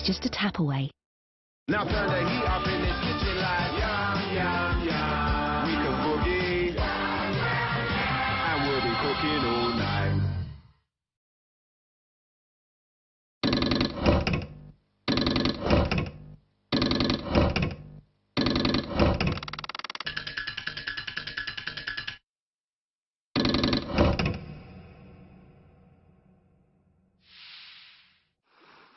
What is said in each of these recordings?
just a tap away. Now turn the heat up in this kitchen like yum, yum, yum. We can boogie, and we'll be cooking all night.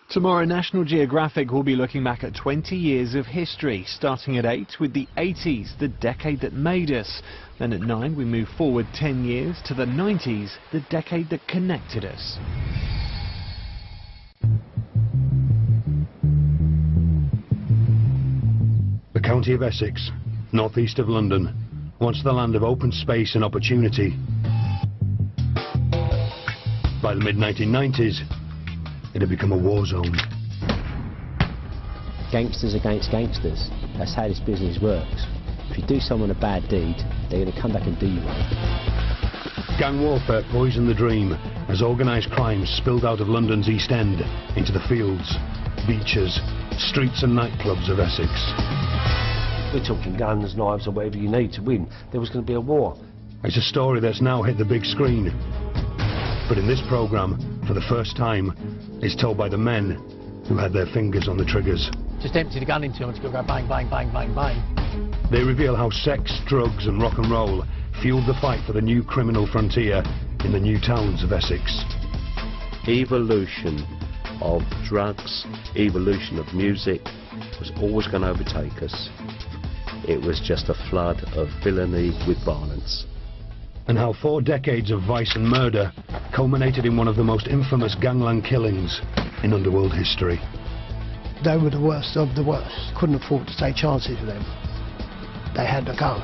Tomorrow, National Geographic will be looking back at 20 years of history, starting at 8 with the 80s, the decade that made us. Then at 9 we move forward 10 years to the 90s, the decade that connected us. The county of Essex, northeast of London, once the land of open space and opportunity. By the mid-1990s, it had become a war zone. Gangsters against gangsters. That's how this business works. If you do someone a bad deed, they're going to come back and do you one. Gang warfare poisoned the dream as organised crime spilled out of London's East End into the fields, beaches, streets and nightclubs of Essex. We're talking guns, knives or whatever you need to win. There was going to be a war. It's a story that's now hit the big screen. But in this programme, for the first time, is told by the men who had their fingers on the triggers. Just empty the gun into him and go bang, bang, bang, bang, bang. They reveal how sex, drugs and rock and roll fueled the fight for the new criminal frontier in the new towns of Essex. Evolution of drugs, evolution of music was always going to overtake us. It was just a flood of villainy with violence. And how 4 decades of vice and murder culminated in one of the most infamous gangland killings in Underworld history. They were the worst of the worst. Couldn't afford to take chances with them. They had to go.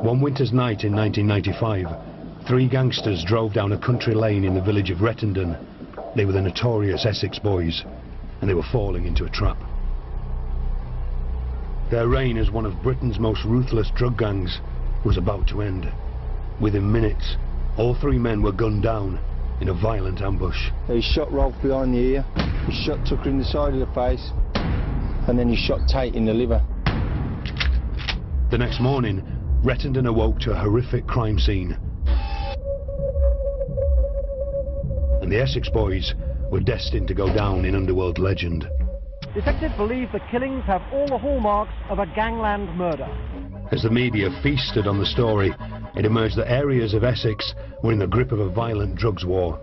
One winter's night in 1995, 3 gangsters drove down a country lane in the village of Rettendon. They were the notorious Essex boys, and they were falling into a trap. Their reign as one of Britain's most ruthless drug gangs was about to end. Within minutes, all 3 men were gunned down in a violent ambush. He shot Rolf behind the ear, he shot Tucker in the side of the face, and then he shot Tate in the liver. The next morning, Rettendon awoke to a horrific crime scene. And the Essex boys were destined to go down in Underworld legend. Detectives believe the killings have all the hallmarks of a gangland murder. As the media feasted on the story, it emerged that areas of Essex were in the grip of a violent drugs war,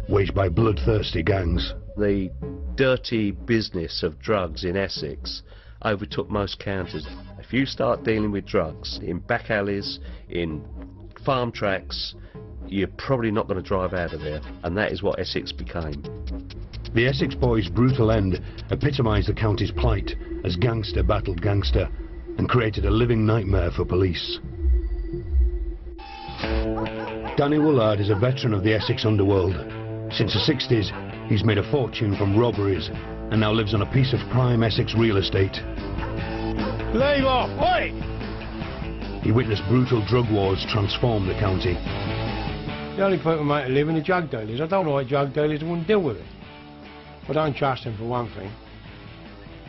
waged by bloodthirsty gangs. The dirty business of drugs in Essex overtook most counties. If you start dealing with drugs in back alleys, in farm tracks, you're probably not going to drive out of there, and that is what Essex became. The Essex boys' brutal end epitomised the county's plight as gangster battled gangster and created a living nightmare for police. Danny Woolard is a veteran of the Essex underworld. Since the 60s, he's made a fortune from robberies and now lives on a piece of prime Essex real estate. Leave off, oi! He witnessed brutal drug wars transform the county. The only people who make a living are drug dealers. I don't like drug dealers, I wouldn't deal with it. I don't trust them for one thing.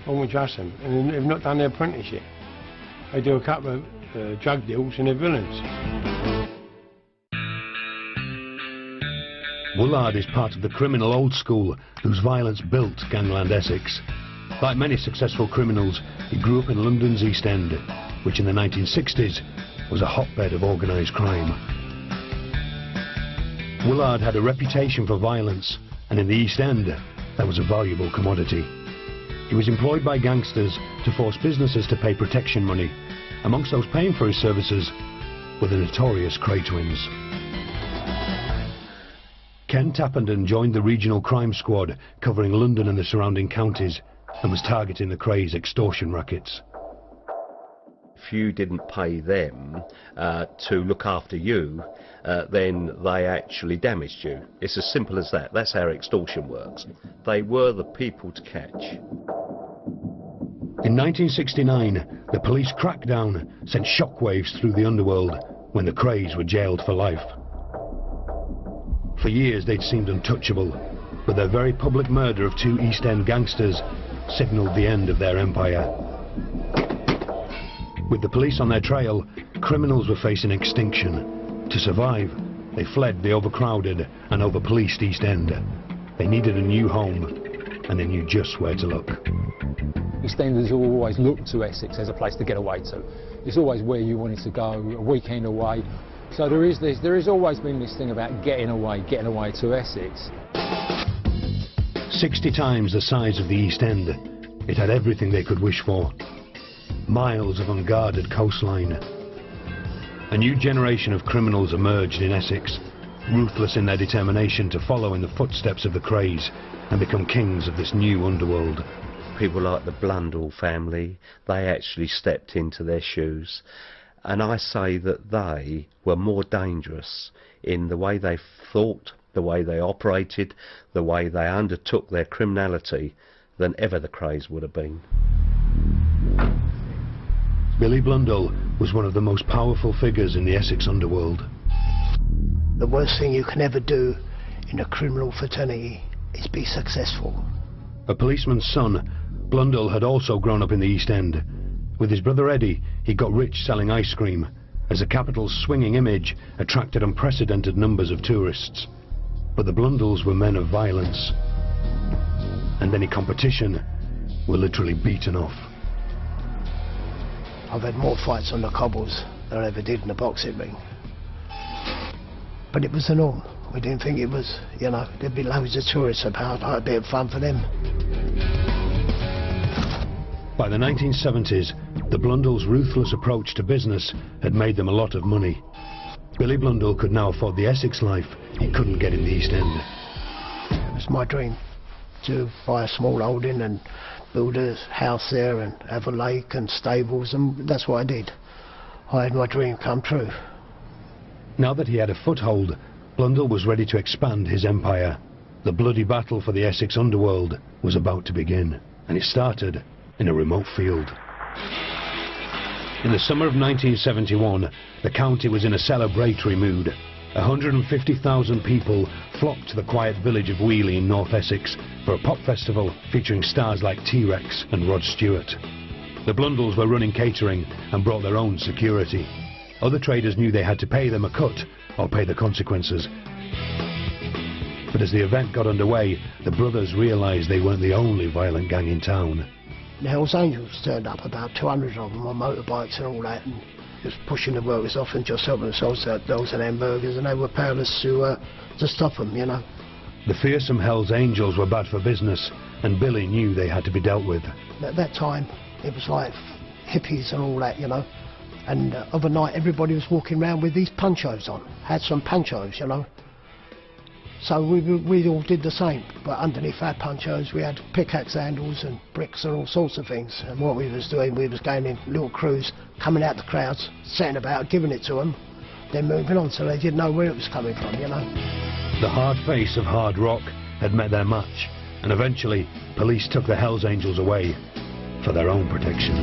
I wouldn't trust them. And they've not done their apprenticeship. They do a couple of drug deals and they're villains. Woolard is part of the criminal old school whose violence built gangland Essex. Like many successful criminals, he grew up in London's East End, which in the 1960s was a hotbed of organised crime. Woolard had a reputation for violence, and in the East End, that was a valuable commodity. He was employed by gangsters to force businesses to pay protection money. Amongst those paying for his services were the notorious Cray twins. Ken Tappenden joined the regional crime squad covering London and the surrounding counties and was targeting the Cray's extortion rackets. If you didn't pay them to look after you, then they actually damaged you. It's as simple as that. That's how extortion works. They were the people to catch. In 1969, the police crackdown sent shockwaves through the underworld when the Krays were jailed for life. For years they'd seemed untouchable, but their very public murder of 2 East End gangsters signalled the end of their empire. With the police on their trail, criminals were facing extinction. To survive, they fled the overcrowded and over-policed East End. They needed a new home, and they knew just where to look. EastEnders always looked to Essex as a place to get away to. It's always where you wanted to go, a weekend away. So there has always been this thing about getting away to Essex. 60 times the size of the East End, it had everything they could wish for. Miles of unguarded coastline. A new generation of criminals emerged in Essex, ruthless in their determination to follow in the footsteps of the Krays and become kings of this new underworld. People like the Blundell family, they actually stepped into their shoes. And I say that they were more dangerous in the way they thought, the way they operated, the way they undertook their criminality than ever the Krays would have been. Billy Blundell was one of the most powerful figures in the Essex underworld. The worst thing you can ever do in a criminal fraternity is be successful. A policeman's son, Blundell had also grown up in the East End. With his brother Eddie, he got rich selling ice cream, as the capital's swinging image attracted unprecedented numbers of tourists. But the Blundells were men of violence, and any competition were literally beaten off. I've had more fights on the cobbles than I ever did in the boxing ring. But it was the norm. We didn't think it was, you know, there'd be loads of tourists about, like a bit of fun for them. By the 1970s, the Blundells' ruthless approach to business had made them a lot of money. Billy Blundell could now afford the Essex life he couldn't get in the East End. It was my dream to buy a small holding and build a house there and have a lake and stables, and that's what I did. I had my dream come true. Now that he had a foothold, Blundell was ready to expand his empire. The bloody battle for the Essex underworld was about to begin, and it started in a remote field. In the summer of 1971, the county was in a celebratory mood. 150,000 people flocked to the quiet village of Wheeley in North Essex for a pop festival featuring stars like T-Rex and Rod Stewart. The Blundells were running catering and brought their own security. Other traders knew they had to pay them a cut or pay the consequences. But as the event got underway, the brothers realised they weren't the only violent gang in town. The Hells Angels turned up, about 200 of them on motorbikes and all that, and just pushing the workers off and just helping themselves to those and hamburgers, and they were powerless to stop them, you know. The fearsome Hells Angels were bad for business, and Billy knew they had to be dealt with. At that time, it was like hippies and all that, you know, and overnight everybody was walking around with these ponchos on, had some ponchos, you know. So we all did the same, but underneath our ponchos we had pickaxe handles and bricks and all sorts of things. And what we was doing, we was going in little crews, coming out the crowds, setting about, giving it to them, then moving on, so they didn't know where it was coming from, you know. The hard face of hard rock had met their match, and eventually police took the Hells Angels away for their own protection.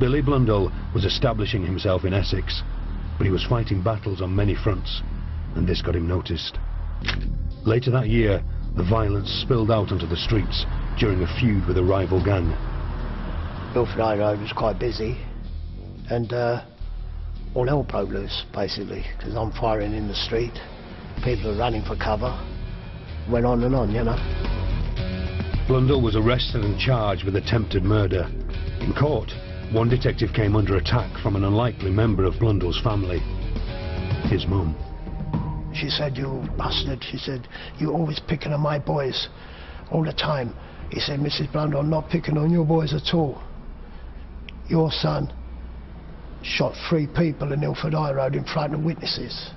Billy Blundell was establishing himself in Essex, but he was fighting battles on many fronts, and this got him noticed. Later that year, the violence spilled out onto the streets during a feud with a rival gang. Milford High Road was quite busy, and all hell broke loose, basically, because I'm firing in the street, people are running for cover, went on and on, you know. Blundell was arrested and charged with attempted murder. In court, one detective came under attack from an unlikely member of Blundell's family, his mum. She said, "You bastard," she said, "you're always picking on my boys, all the time." He said, "Mrs. Blundell, I'm not picking on your boys at all. Your son shot 3 people in Ilford High Road in front of witnesses."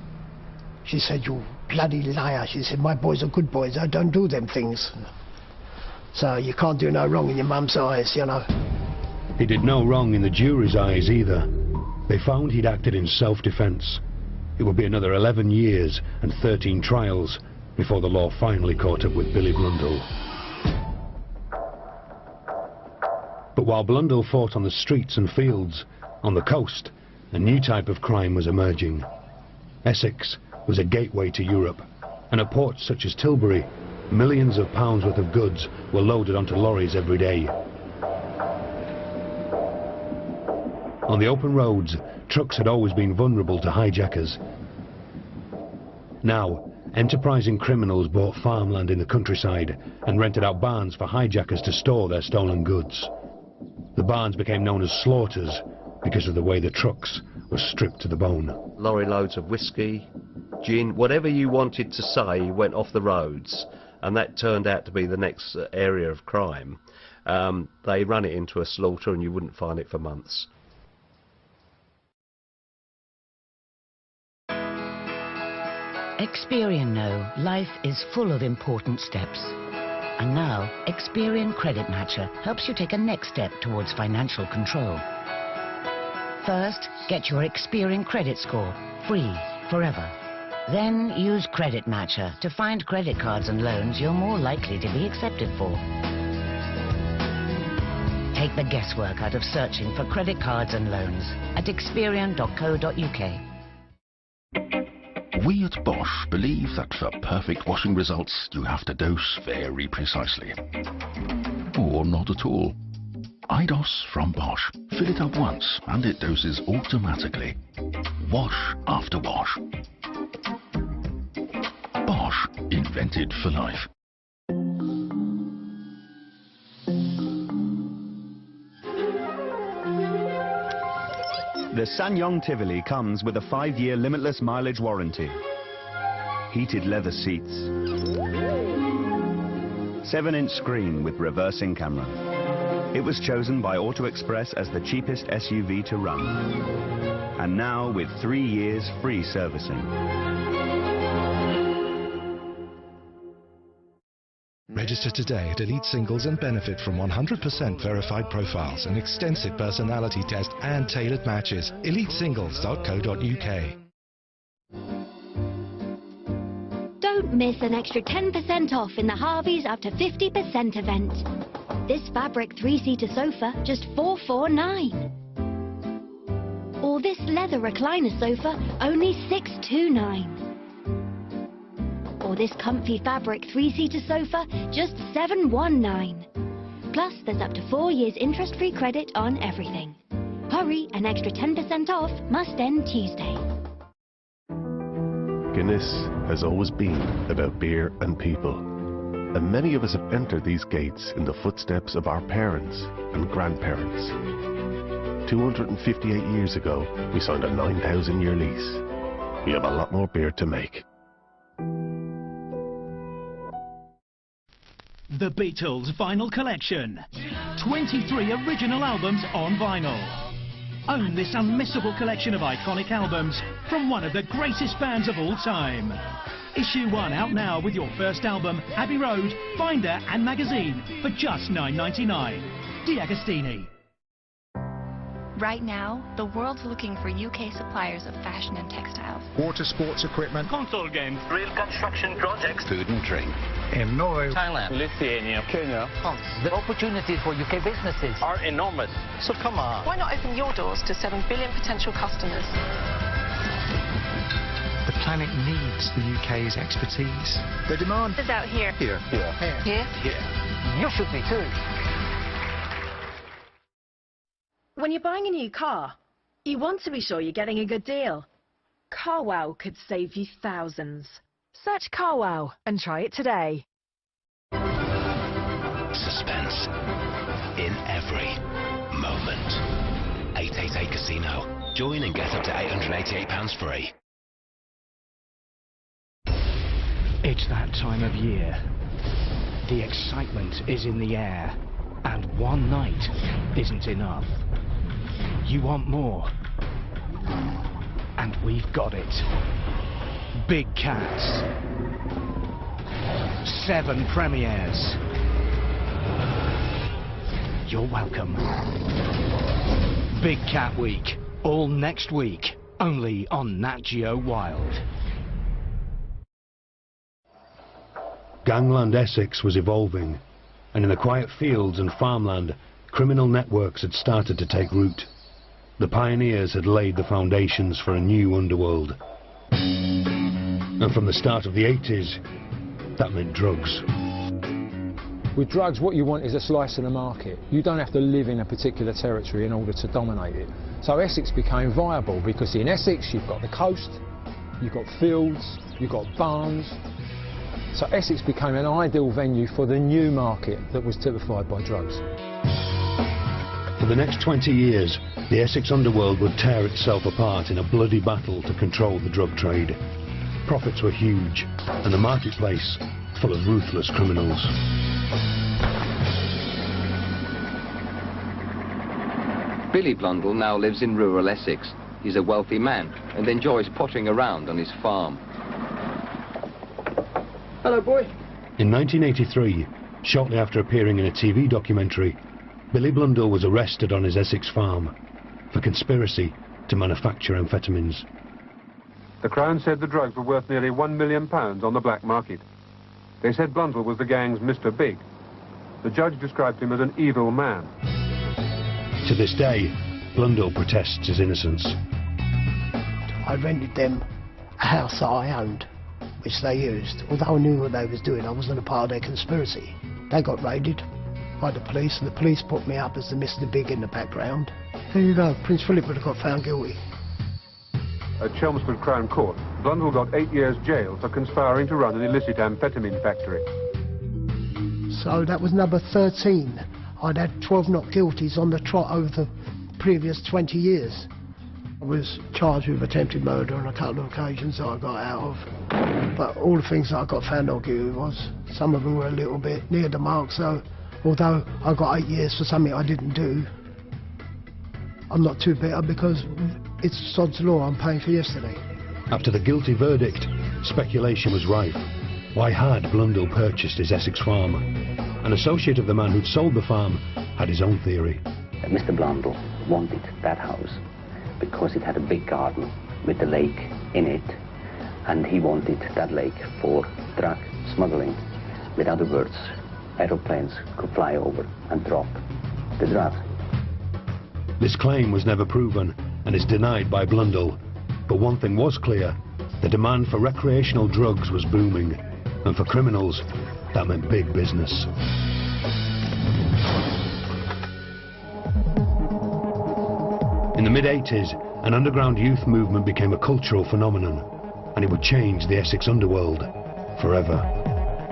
She said, "You bloody liar." She said, "My boys are good boys, I don't do them things. So you can't do no wrong in your mum's eyes, you know." He did no wrong in the jury's eyes either. They found he'd acted in self-defense. It would be another 11 years and 13 trials before the law finally caught up with Billy Blundell. But while Blundell fought on the streets and fields, on the coast, a new type of crime was emerging. Essex was a gateway to Europe, and at ports such as Tilbury, millions of pounds worth of goods were loaded onto lorries every day. On the open roads, trucks had always been vulnerable to hijackers. Now, enterprising criminals bought farmland in the countryside and rented out barns for hijackers to store their stolen goods. The barns became known as slaughters because of the way the trucks were stripped to the bone. Lorry loads of whiskey, gin, whatever you wanted to say went off the roads, and that turned out to be the next area of crime. They run it into a slaughter and you wouldn't find it for months. Experian know life is full of important steps. And now, Experian Credit Matcher helps you take a next step towards financial control. First, get your Experian credit score, free, forever. Then use Credit Matcher to find credit cards and loans you're more likely to be accepted for. Take the guesswork out of searching for credit cards and loans at experian.co.uk. We at Bosch believe that for perfect washing results, you have to dose very precisely. Or not at all. IDOS from Bosch. Fill it up once and it doses automatically. Wash after wash. Bosch, invented for life. The Sanyong Tivoli comes with a 5-year limitless mileage warranty. Heated leather seats. 7-inch screen with reversing camera. It was chosen by Auto Express as the cheapest SUV to run. And now with 3 years free servicing. Register today at Elite Singles and benefit from 100% verified profiles, an extensive personality test and tailored matches. EliteSingles.co.uk. Don't miss an extra 10% off in the Harveys up to 50% event. This fabric 3-seater sofa, just $449. Or this leather recliner sofa, only $629. Or this comfy fabric 3-seater sofa, just $719. Plus, there's up to 4 years interest-free credit on everything. Hurry, an extra 10% off must end Tuesday. Guinness has always been about beer and people. And many of us have entered these gates in the footsteps of our parents and grandparents. 258 years ago, we signed a 9,000-year lease. We have a lot more beer to make. The Beatles Vinyl Collection. 23 original albums on vinyl. Own this unmissable collection of iconic albums from one of the greatest bands of all time. Issue 1 out now with your first album, Abbey Road, Binder and Magazine for just $9.99. D'Agostini. Right now, the world's looking for UK suppliers of fashion and textiles. Water sports equipment, console games, rail construction projects, food and drink. In Norway, Thailand, Lithuania, Kenya, France. The opportunities for UK businesses are enormous. So come on. Why not open your doors to 7 billion potential customers? The planet needs the UK's expertise. The demand is out here. Here. Here. Here. Here. You should be too. When you're buying a new car, you want to be sure you're getting a good deal. CarWow could save you thousands. Search CarWow and try it today. Suspense in every moment. 888 Casino. Join and get up to £888 free. It's that time of year. The excitement is in the air, and one night isn't enough. You want more, and we've got it. Big Cats. 7 premieres. You're welcome. Big Cat Week, all next week, only on Nat Geo Wild. Gangland Essex was evolving, and in the quiet fields and farmland, criminal networks had started to take root. The pioneers had laid the foundations for a new underworld. And from the start of the 80s, that meant drugs. With drugs, what you want is a slice of the market. You don't have to live in a particular territory in order to dominate it. So Essex became viable because in Essex you've got the coast, you've got fields, you've got barns. So Essex became an ideal venue for the new market that was typified by drugs. For the next 20 years, the Essex underworld would tear itself apart in a bloody battle to control the drug trade. Profits were huge, and the marketplace full of ruthless criminals. Billy Blundell now lives in rural Essex. He's a wealthy man and enjoys pottering around on his farm. Hello, boy. In 1983, shortly after appearing in a TV documentary, Billy Blundell was arrested on his Essex farm for conspiracy to manufacture amphetamines. The Crown said the drugs were worth nearly £1 million on the black market. They said Blundell was the gang's Mr. Big. The judge described him as an evil man. To this day, Blundell protests his innocence. I rented them a house that I owned, which they used. Although I knew what they was doing, I wasn't a part of their conspiracy. They got raided by the police, and the police put me up as the Mr. Big in the background. There you go, Prince Philip would have got found guilty. At Chelmsford Crown Court, Blundell got 8 years jail for conspiring to run an illicit amphetamine factory. So that was number 13. I'd had 12 not guilties on the trot over the previous 20 years. I was charged with attempted murder on a couple of occasions that I got out of. But all the things that I got found not guilty was, some of them were a little bit near the mark, so although I got 8 years for something I didn't do, I'm not too bitter because it's sod's law, I'm paying for yesterday. After the guilty verdict, speculation was rife. Why had Blundell purchased his Essex farm? An associate of the man who'd sold the farm had his own theory. Mr. Blundell wanted that house because it had a big garden with a lake in it, and he wanted that lake for drug smuggling. In other words, aeroplanes could fly over and drop the drugs. This claim was never proven and is denied by Blundell. But one thing was clear: the demand for recreational drugs was booming, and for criminals, that meant big business. In the mid-80s, an underground youth movement became a cultural phenomenon, and it would change the Essex underworld forever.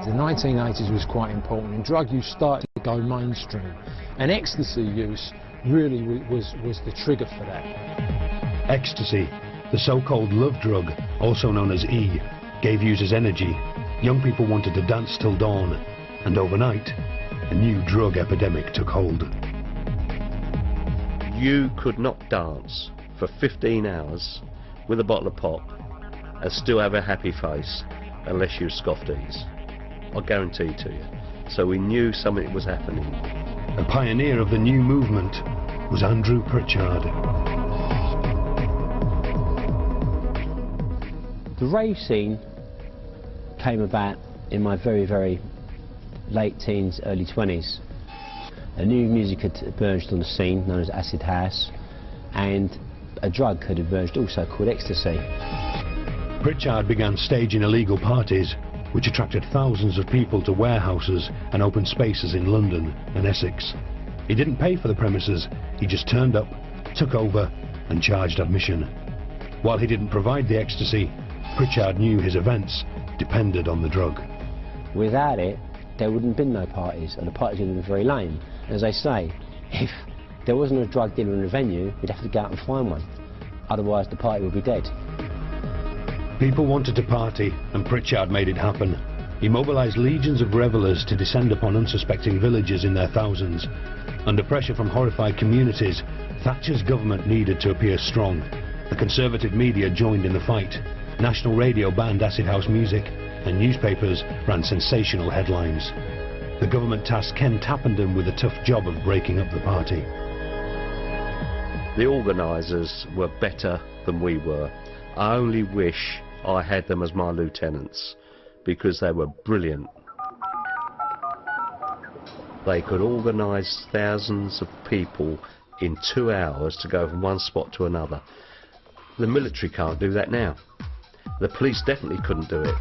The 1980s was quite important, and drug use started to go mainstream, and ecstasy use really was the trigger for that. Ecstasy, the so-called love drug, also known as E, gave users energy. Young people wanted to dance till dawn, and overnight, a new drug epidemic took hold. You could not dance for 15 hours with a bottle of pop and still have a happy face unless you scoffed ease. I guarantee to you. So we knew something was happening. A pioneer of the new movement was Andrew Pritchard. The rave scene came about in my very, very late teens, early 20s. A new music had emerged on the scene known as acid house, and a drug had emerged also called ecstasy. Pritchard began staging illegal parties which attracted thousands of people to warehouses and open spaces in London and Essex. He didn't pay for the premises, he just turned up, took over and charged admission. While he didn't provide the ecstasy, Pritchard knew his events depended on the drug. Without it, there wouldn't have been no parties, and the parties would have been very lame. As I say, if there wasn't a drug dealer in a venue, we'd have to go out and find one. Otherwise the party would be dead. People wanted to party, and Pritchard made it happen. He mobilised legions of revellers to descend upon unsuspecting villages in their thousands. Under pressure from horrified communities, Thatcher's government needed to appear strong. The conservative media joined in the fight. National radio banned acid house music, and newspapers ran sensational headlines. The government tasked Ken Tappenden with the tough job of breaking up the party. The organisers were better than we were. I only wish I had them as my lieutenants, because they were brilliant. They could organise thousands of people in 2 hours to go from one spot to another. The military can't do that now. The police definitely couldn't do it.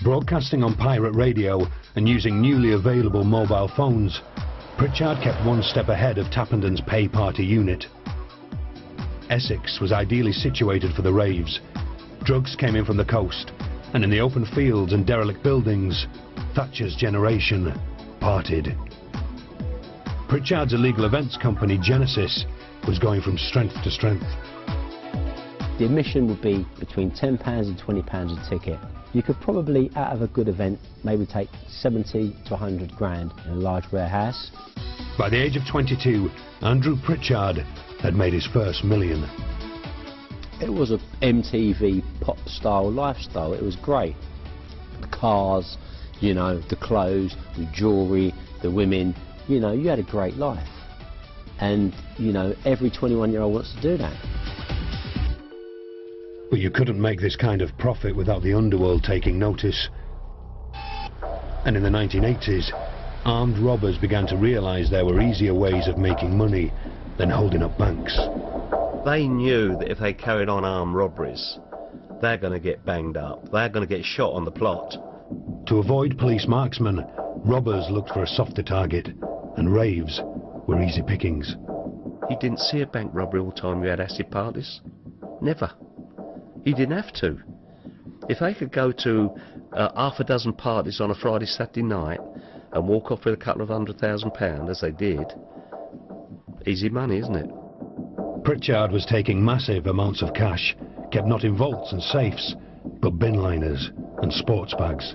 Broadcasting on pirate radio and using newly available mobile phones, Pritchard kept one step ahead of Tapenden's pay party unit. Essex was ideally situated for the raves. Drugs came in from the coast, and in the open fields and derelict buildings, Thatcher's generation partied. Pritchard's illegal events company, Genesis, was going from strength to strength. The admission would be between £10 and £20 a ticket. You could probably, out of a good event, maybe take 70 to 100 grand in a large warehouse. By the age of 22, Andrew Pritchard had made his first million. It was a MTV pop-style lifestyle. It was great. The cars, you know, the clothes, the jewellery, the women, you know, you had a great life. And, you know, every 21-year-old wants to do that. But you couldn't make this kind of profit without the Underworld taking notice. And in the 1980s, armed robbers began to realise there were easier ways of making money than holding up banks. They knew that if they carried on armed robberies, they're going to get banged up, they're going to get shot on the plot. To avoid police marksmen, robbers looked for a softer target, and raves were easy pickings. You didn't see a bank robbery all the time you had acid parties. Never. You didn't have to. If they could go to half a dozen parties on a Friday, Saturday night and walk off with a couple of £100,000, as they did, easy money, isn't it? Pritchard was taking massive amounts of cash, kept not in vaults and safes, but bin liners and sports bags.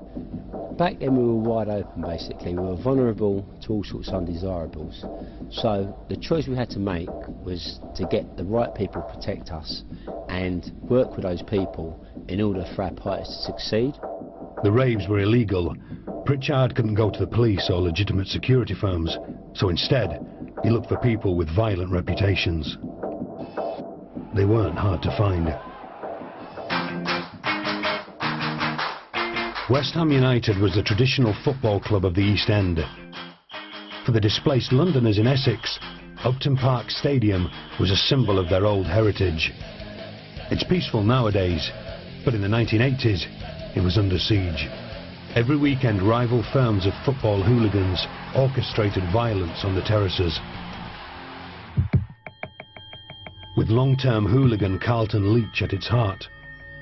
Back then we were wide open, basically. We were vulnerable to all sorts of undesirables. So the choice we had to make was to get the right people to protect us and work with those people in order for our parties to succeed. The raves were illegal. Pritchard couldn't go to the police or legitimate security firms, so instead he looked for people with violent reputations. They weren't hard to find. West Ham United was the traditional football club of the East End. For the displaced Londoners in Essex, Upton Park Stadium was a symbol of their old heritage. It's peaceful nowadays, but in the 1980s it was under siege. Every weekend rival firms of football hooligans orchestrated violence on the terraces. With long-term hooligan Carlton Leach at its heart,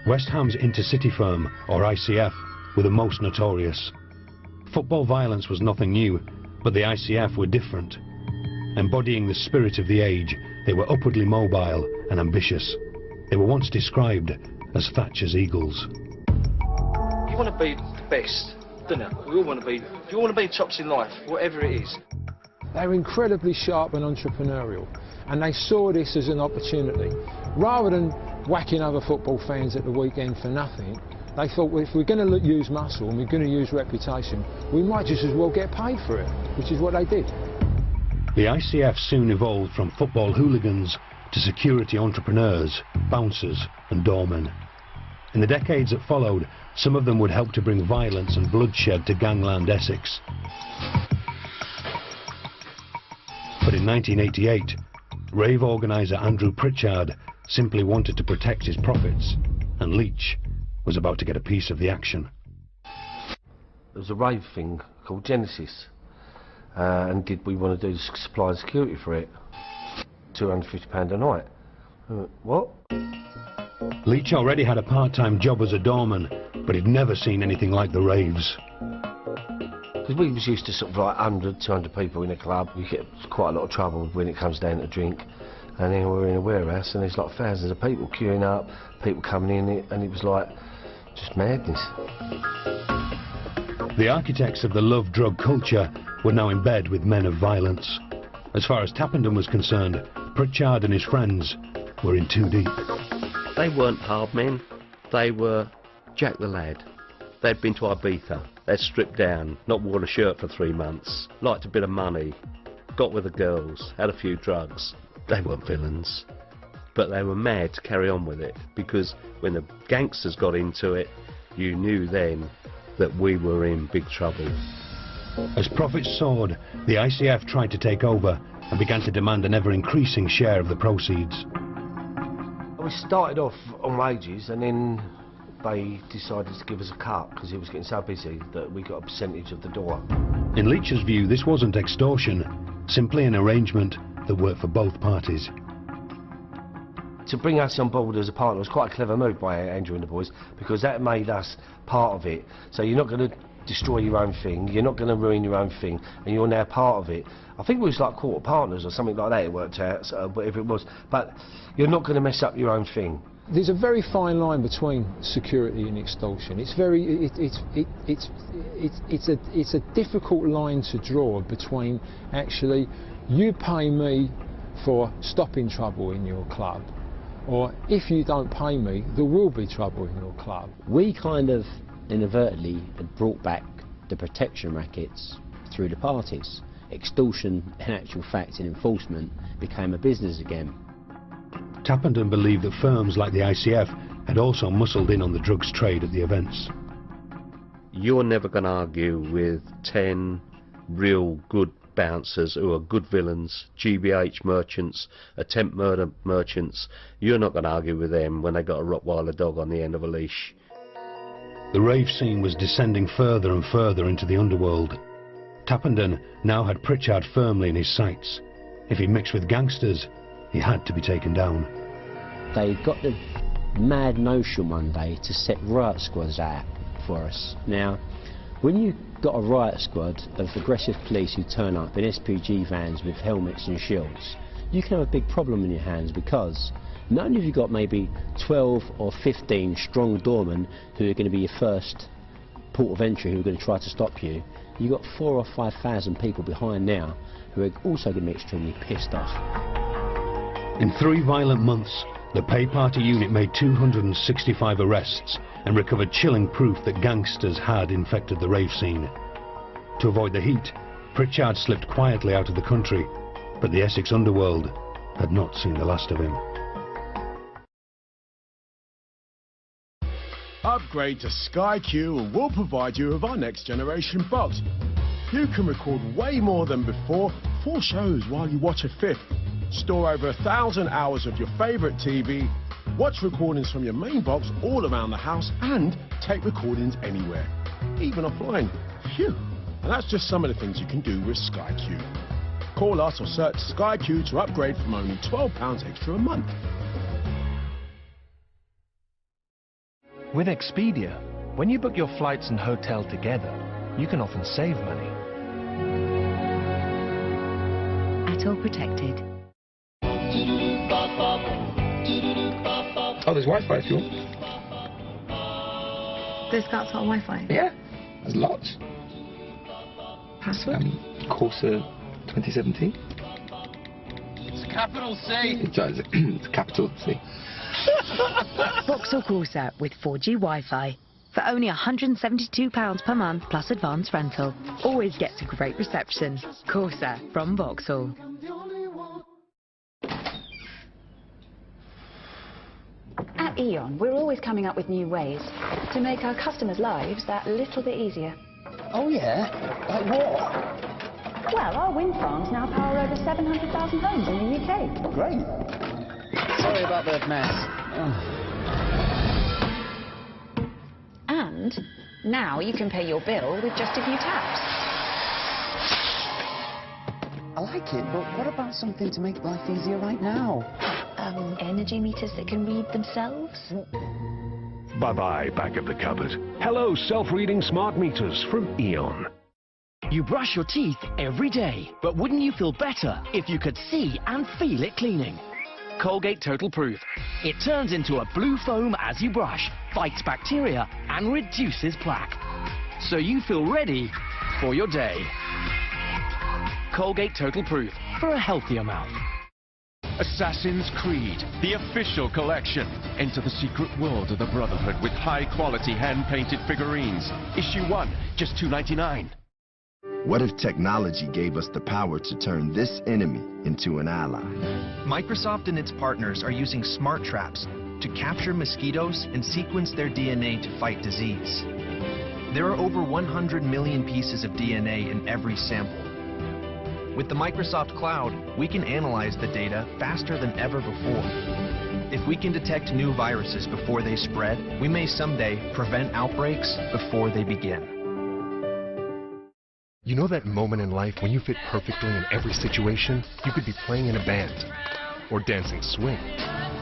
West Ham's intercity firm, or ICF, were the most notorious. Football violence was nothing new, but the ICF were different. Embodying the spirit of the age, they were upwardly mobile and ambitious. They were once described as Thatcher's eagles. You want to be the best, don't you? We all want to be. You want to be tops in life, whatever it is. They were incredibly sharp and entrepreneurial, and they saw this as an opportunity. Rather than whacking other football fans at the weekend for nothing, they thought, well, if we're going to use muscle and we're going to use reputation, we might just as well get paid for it, which is what they did. The ICF soon evolved from football hooligans to security entrepreneurs, bouncers and doormen. In the decades that followed, some of them would help to bring violence and bloodshed to gangland Essex. But in 1988, rave organiser Andrew Pritchard simply wanted to protect his profits, and Leach was about to get a piece of the action. There was a rave thing called Genesis, and did we want to do supply and security for it? £250 a night. What? Leach already had a part-time job as a doorman, but he'd never seen anything like the raves. Because we was used to sort of like 100, 200 people in a club. You get quite a lot of trouble when it comes down to drink. And then we're in a warehouse and there's like thousands of people queuing up, people coming in, and it was like just madness. The architects of the love drug culture were now in bed with men of violence. As far as Tappenden was concerned, Pritchard and his friends were in too deep. They weren't hard men, they were Jack the Lad. They'd been to Ibiza, they'd stripped down, not worn a shirt for 3 months, liked a bit of money, got with the girls, had a few drugs. They weren't villains, but they were mad to carry on with it, because when the gangsters got into it, you knew then that we were in big trouble. As profits soared, the ICF tried to take over and began to demand an ever-increasing share of the proceeds. We started off on wages, and then they decided to give us a cut because it was getting so busy that we got a percentage of the door. In Leach's view, this wasn't extortion, simply an arrangement that worked for both parties. To bring us on board as a partner was quite a clever move by Andrew and the boys, because that made us part of it. So you're not going to destroy your own thing, you're not going to ruin your own thing, and you're now part of it. I think we was like quarter partners or something like that, it worked out, so whatever it was. But you're not going to mess up your own thing. There's a very fine line between security and extortion. It's very, it's a difficult line to draw between actually you pay me for stopping trouble in your club, or if you don't pay me, there will be trouble in your club. We kind of inadvertently had brought back the protection rackets through the parties. Extortion, in actual fact, in enforcement became a business again. Tappenden believed that firms like the ICF had also muscled in on the drugs trade at the events. You're never going to argue with 10 real good bouncers who are good villains, GBH merchants, attempt murder merchants. You're not going to argue with them when they got a Rottweiler dog on the end of a leash. The rave scene was descending further and further into the underworld. Tappenden now had Pritchard firmly in his sights. If he mixed with gangsters, he had to be taken down. They got the mad notion one day to set riot squads out for us. Now, when you got a riot squad of aggressive police who turn up in SPG vans with helmets and shields, you can have a big problem in your hands, because not only have you got maybe 12 or 15 strong doormen who are going to be your first port of entry, who are going to try to stop you, you've got 4,000 or 5,000 people behind now who are also going to be extremely pissed off. In 3 violent months, the Pay Party unit made 265 arrests and recovered chilling proof that gangsters had infected the rave scene. To avoid the heat, Pritchard slipped quietly out of the country, but the Essex underworld had not seen the last of him. Upgrade to Sky Q and we'll provide you with our next generation box. You can record way more than before, 4 shows while you watch a 5th. Store over 1,000 hours of your favourite TV, watch recordings from your main box all around the house, and take recordings anywhere, even offline. Phew! And that's just some of the things you can do with Sky Q. Call us or search Sky Q to upgrade from only £12 extra a month. With Expedia, when you book your flights and hotel together, you can often save money. At all protected. Oh, there's Wi-Fi if you want. This Scott's got Wi-Fi? Yeah, there's lots. Password? Corsa 2017. It's a capital C. It's a capital C. Vauxhall Corsa with 4G Wi-Fi. For only £172 per month plus advance rental. Always gets a great reception. Corsa from Vauxhall. At E.ON, we're always coming up with new ways to make our customers' lives that little bit easier. Oh yeah? Like what? Well, our wind farms now power over 700,000 homes in the UK. Great. Sorry about the mess. And now you can pay your bill with just a few taps. I like it, but what about something to make life easier right now? Energy meters that can read themselves? Bye-bye, back of the cupboard. Hello, self-reading smart meters from E.ON. You brush your teeth every day, but wouldn't you feel better if you could see and feel it cleaning? Colgate Total Proof. It turns into a blue foam as you brush, fights bacteria and reduces plaque. So you feel ready for your day. Colgate Total Proof, for a healthier mouth. Assassin's Creed, the official collection. Enter the secret world of the Brotherhood with high-quality hand-painted figurines. Issue 1, just $2.99. What if technology gave us the power to turn this enemy into an ally? Microsoft and its partners are using smart traps to capture mosquitoes and sequence their DNA to fight disease. There are over 100 million pieces of DNA in every sample. With the Microsoft Cloud, we can analyze the data faster than ever before. If we can detect new viruses before they spread, we may someday prevent outbreaks before they begin. You know that moment in life when you fit perfectly in every situation? You could be playing in a band or dancing swing.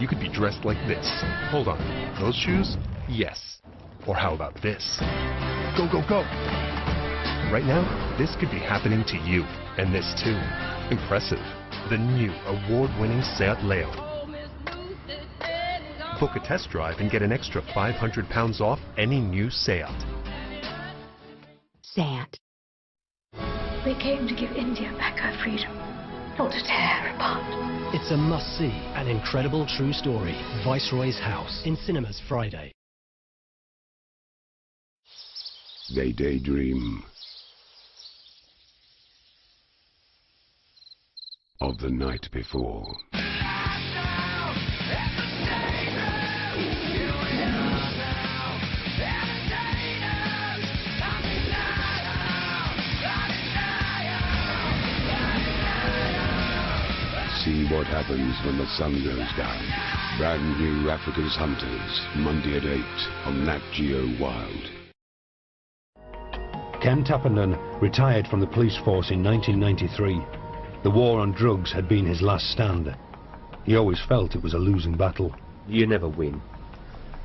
You could be dressed like this. Hold on, those shoes? Yes. Or how about this? Go, go, go! Right now, this could be happening to you, and this too. Impressive. The new award-winning Seat Leo. Book a test drive and get an extra 500 pounds off any new Seat. Seat. They came to give India back her freedom, not to tear her apart. It's a must-see, an incredible true story. Viceroy's House, in cinemas Friday. They daydream of the night before. See what happens when the sun goes down. Brand new Africa's Hunters, Monday at 8 on Nat Geo Wild. Ken Tappenden retired from the police force in 1993. The war on drugs had been his last stand. He always felt it was a losing battle. You never win.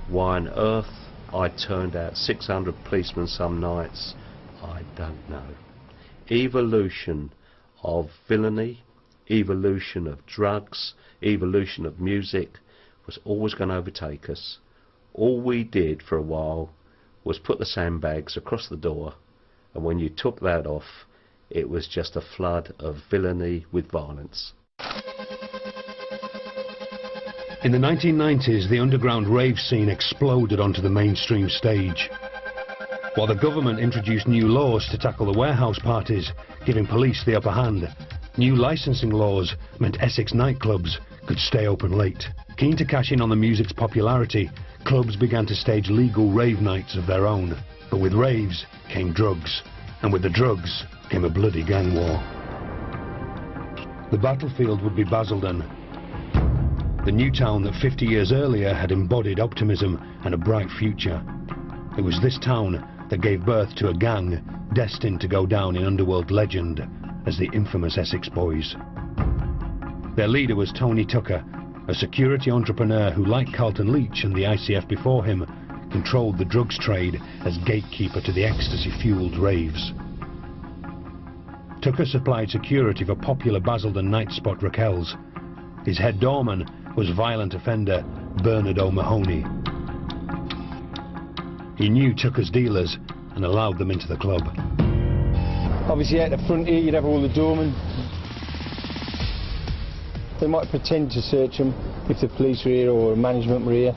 Why on earth I turned out 600 policemen some nights, I don't know. Evolution of villainy, evolution of drugs, evolution of music was always going to overtake us. All we did for a while was put the sandbags across the door, and when you took that off, it was just a flood of villainy with violence. In the 1990s, the underground rave scene exploded onto the mainstream stage. While the government introduced new laws to tackle the warehouse parties, giving police the upper hand, new licensing laws meant Essex nightclubs could stay open late. Keen to cash in on the music's popularity, clubs began to stage legal rave nights of their own. But with raves came drugs, and with the drugs came a bloody gang war. The battlefield would be Basildon, the new town that 50 years earlier had embodied optimism and a bright future. It was this town that gave birth to a gang destined to go down in Underworld legend as the infamous Essex Boys. Their leader was Tony Tucker, a security entrepreneur who, like Carlton Leach and the ICF before him, controlled the drugs trade as gatekeeper to the ecstasy-fueled raves. Tucker supplied security for popular Basildon night spot Raquel's. His head doorman was violent offender Bernard O'Mahony. He knew Tucker's dealers and allowed them into the club. Obviously at the front here you'd have all the doormen. They might pretend to search them if the police were here or management were here,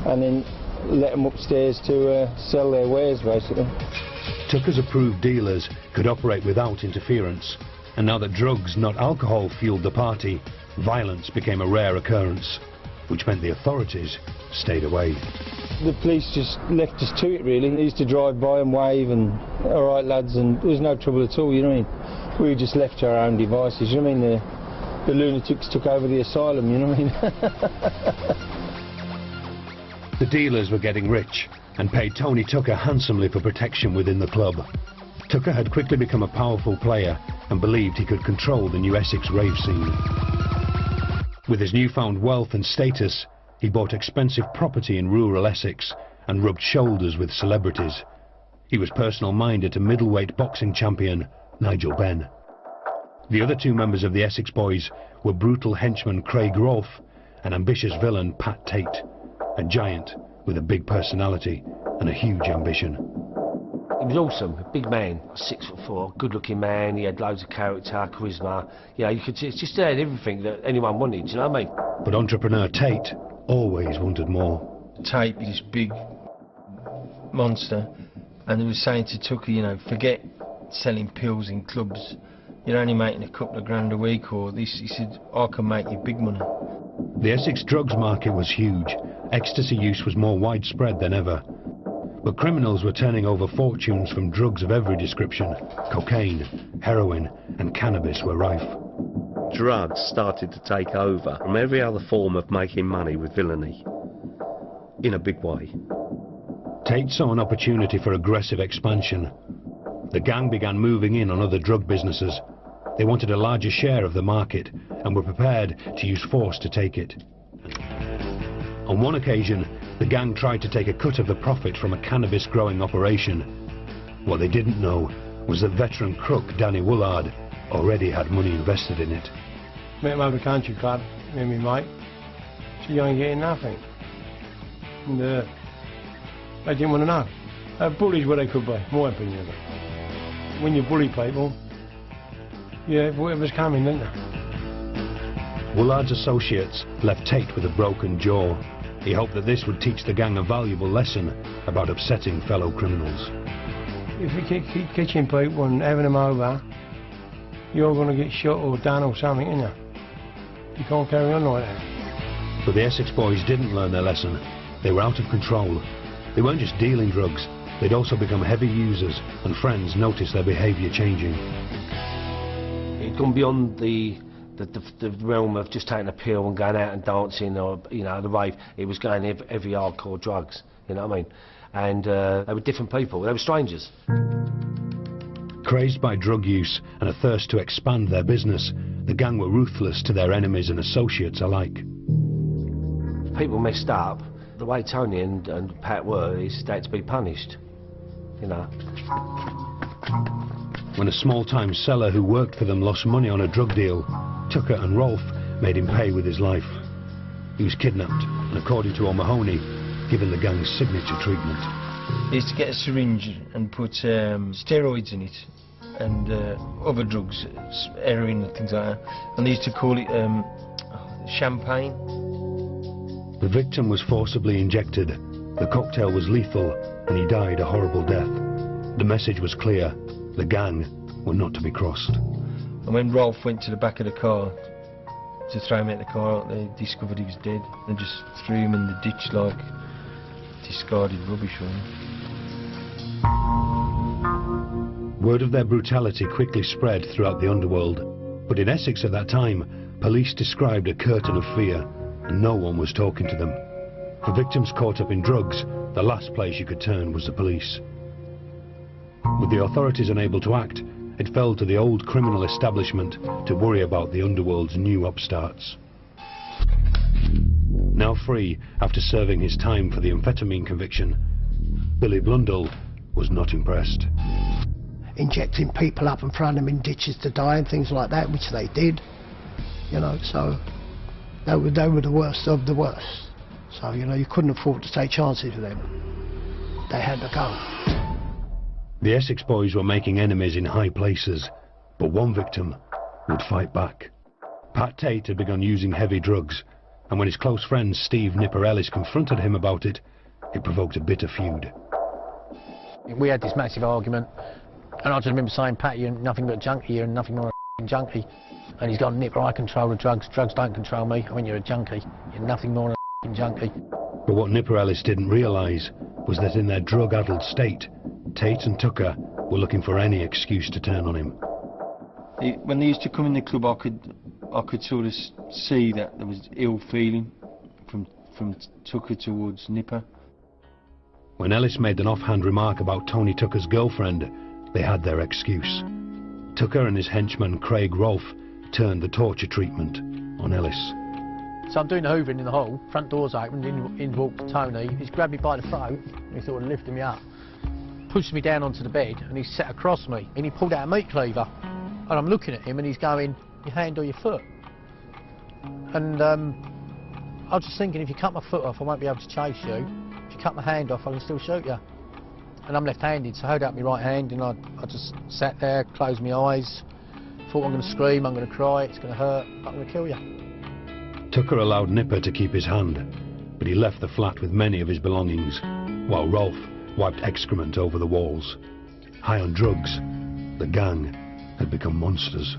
and then let them upstairs to sell their wares basically. Tucker's approved dealers could operate without interference, and now that drugs, not alcohol, fueled the party, violence became a rare occurrence, which meant the authorities stayed away. The police just left us to it really. They used to drive by and wave and, alright lads, and there was no trouble at all, you know what I mean? We were just left to our own devices, you know what I mean? The lunatics took over the asylum, you know what I mean? The dealers were getting rich and paid Tony Tucker handsomely for protection within the club. Tucker had quickly become a powerful player and believed he could control the new Essex rave scene. With his newfound wealth and status, he bought expensive property in rural Essex and rubbed shoulders with celebrities. He was personal-minded to middleweight boxing champion Nigel Benn. The other two members of the Essex Boys were brutal henchman Craig Rolfe and ambitious villain Pat Tate, a giant with a big personality and a huge ambition. He was awesome, a big man, 6'4", good-looking man. He had loads of character, charisma. You know, you could just had everything that anyone wanted. You know what I mean? But entrepreneur Tate always wanted more. Tate, this big monster, and he was saying to Tucker, you know, forget selling pills in clubs. You're only making a couple of grand a week, or this. He said, I can make you big money. The Essex drugs market was huge. Ecstasy use was more widespread than ever. But criminals were turning over fortunes from drugs of every description. Cocaine, heroin and cannabis were rife. Drugs started to take over from every other form of making money with villainy, in a big way. Tate saw an opportunity for aggressive expansion. The gang began moving in on other drug businesses. They wanted a larger share of the market and were prepared to use force to take it. On one occasion, the gang tried to take a cut of the profit from a cannabis growing operation. What they didn't know was that veteran crook Danny Woolard already had money invested in it. Met him over the country club, me and my mate. So you ain't getting nothing. And they didn't want to know. Bullies what they could be, my opinion. When you bully people, yeah, whatever's coming, didn't they? Woolard's associates left Tate with a broken jaw. He hoped that this would teach the gang a valuable lesson about upsetting fellow criminals. If you keep catching people and having them over, you're going to get shot or done or something, you know. You can't carry on like that. But the Essex boys didn't learn their lesson. They were out of control. They weren't just dealing drugs, they'd also become heavy users, and friends noticed their behaviour changing. It'd gone beyond the realm of just taking a pill and going out and dancing or, you know, the rave. It was going every hardcore drugs, you know what I mean? And they were different people, they were strangers. Crazed by drug use and a thirst to expand their business, the gang were ruthless to their enemies and associates alike. People messed up. The way Tony and Pat were, is they had to be punished, you know. When a small-time seller who worked for them lost money on a drug deal, Tucker and Rolfe made him pay with his life. He was kidnapped and, according to O'Mahony, given the gang's signature treatment. He used to get a syringe and put steroids in it and other drugs, heroin and things like that. And they used to call it champagne. The victim was forcibly injected. The cocktail was lethal and he died a horrible death. The message was clear. The gang were not to be crossed. And when Rolfe went to the back of the car to throw him out the car, they discovered he was dead. They just threw him in the ditch like discarded rubbish. Word of their brutality quickly spread throughout the underworld. But in Essex at that time, police described a curtain of fear, and no one was talking to them. For victims caught up in drugs, the last place you could turn was the police. With the authorities unable to act, it fell to the old criminal establishment to worry about the underworld's new upstarts. Now free after serving his time for the amphetamine conviction, Billy Blundell was not impressed. Injecting people up and throwing them in ditches to die and things like that, which they did, you know, so they were the worst of the worst. So, you know, you couldn't afford to take chances with them. They had to go. The Essex boys were making enemies in high places, but one victim would fight back. Pat Tate had begun using heavy drugs, and when his close friend Steve Nipper Ellis confronted him about it, it provoked a bitter feud. We had this massive argument, and I just remember saying, Pat, you're nothing but a junkie, you're nothing more than a junkie. And he's gone, Nipper, I control the drugs, drugs don't control me. I mean, you're a junkie, you're nothing more than a junkie. But what Nipper Ellis didn't realise was that in their drug-addled state, Tate and Tucker were looking for any excuse to turn on him. When they used to come in the club, I could sort of see that there was ill feeling from Tucker towards Nipper. When Ellis made an offhand remark about Tony Tucker's girlfriend, they had their excuse. Tucker and his henchman Craig Rolfe turned the torture treatment on Ellis. So I'm doing the hoovering in the hall, front door's open, in walked Tony, he's grabbed me by the throat, and he sort of lifted me up, pushed me down onto the bed, and he sat across me, and he pulled out a meat cleaver, and I'm looking at him, and he's going, your hand or your foot? And I was just thinking, if you cut my foot off, I won't be able to chase you. If you cut my hand off, I can still shoot you. And I'm left-handed, so I held out my right hand, and I just sat there, closed my eyes, thought I'm going to scream, I'm going to cry, it's going to hurt, I'm going to kill you. Tucker allowed Nipper to keep his hand, but he left the flat with many of his belongings, while Rolfe wiped excrement over the walls. High on drugs, the gang had become monsters.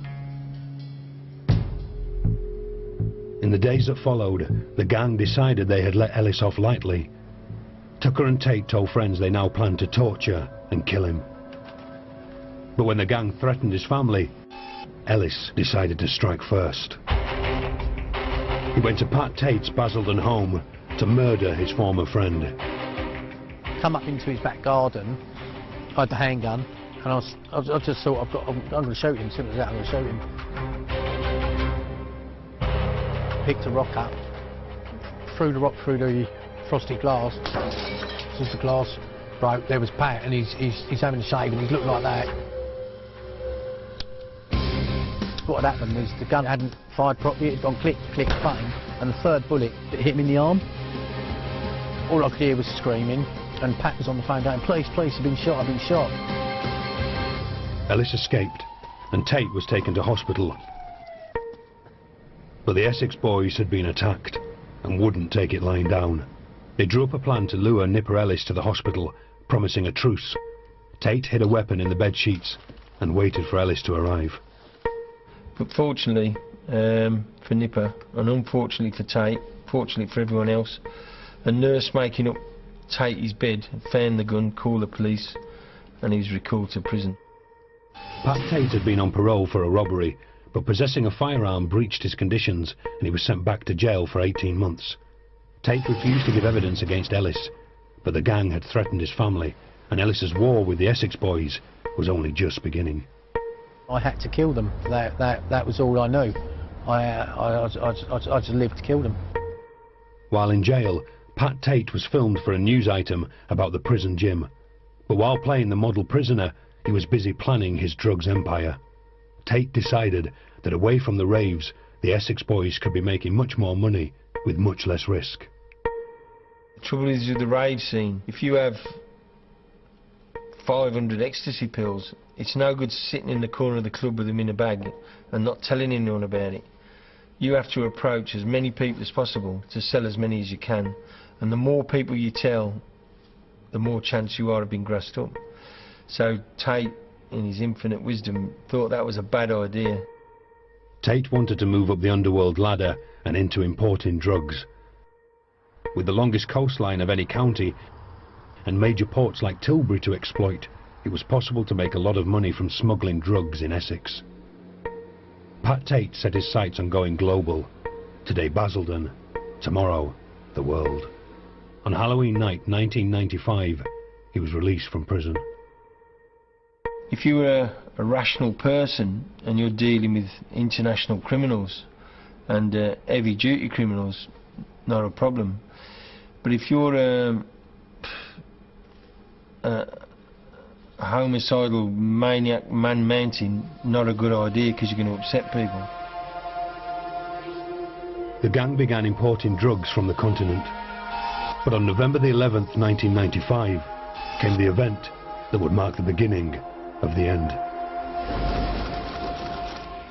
In the days that followed, the gang decided they had let Ellis off lightly. Tucker and Tate told friends they now planned to torture and kill him. But when the gang threatened his family, Ellis decided to strike first. He went to Pat Tate's Basildon home to murder his former friend. Come up into his back garden, I had the handgun, and I just thought, I'm going to shoot him. Simple as that, I'm going to shoot him. Picked a rock up, threw the rock through the frosted glass. Since the glass broke, there was Pat, and he's having a shave, and he's looking like that. What had happened is the gun hadn't fired properly, it had gone click, click, bang, and the third bullet hit him in the arm. All I could hear was screaming, and Pat was on the phone going, please, please, I've been shot, I've been shot. Ellis escaped, and Tate was taken to hospital. But the Essex boys had been attacked, and wouldn't take it lying down. They drew up a plan to lure Nipper Ellis to the hospital, promising a truce. Tate hid a weapon in the bed sheets, and waited for Ellis to arrive. But fortunately for Nipper, and unfortunately for Tate, fortunately for everyone else, a nurse making up Tate his bed found the gun, called the police, and he was recalled to prison. Pat Tate had been on parole for a robbery, but possessing a firearm breached his conditions, and he was sent back to jail for 18 months. Tate refused to give evidence against Ellis, but the gang had threatened his family, and Ellis's war with the Essex boys was only just beginning. I had to kill them. That was all I knew. I just lived to kill them. While in jail, Pat Tate was filmed for a news item about the prison gym. But while playing the model prisoner, he was busy planning his drugs empire. Tate decided that away from the raves, the Essex boys could be making much more money with much less risk. The trouble is with the rave scene, if you have 500 ecstasy pills, it's no good sitting in the corner of the club with them in a bag and not telling anyone about it. You have to approach as many people as possible to sell as many as you can, and the more people you tell, the more chance you are of being grassed up. So Tate, in his infinite wisdom, thought that was a bad idea. Tate wanted to move up the Underworld ladder and into importing drugs. With the longest coastline of any county and major ports like Tilbury to exploit, it was possible to make a lot of money from smuggling drugs in Essex. Pat Tate set his sights on going global. Today Basildon, tomorrow the world. On Halloween night 1995, he was released from prison. If you were a rational person and you're dealing with international criminals and heavy duty criminals, not a problem. But if you're a homicidal maniac man-mountain, not a good idea, because you're going to upset people. The gang began importing drugs from the continent. But on November the 11th, 1995, came the event that would mark the beginning of the end.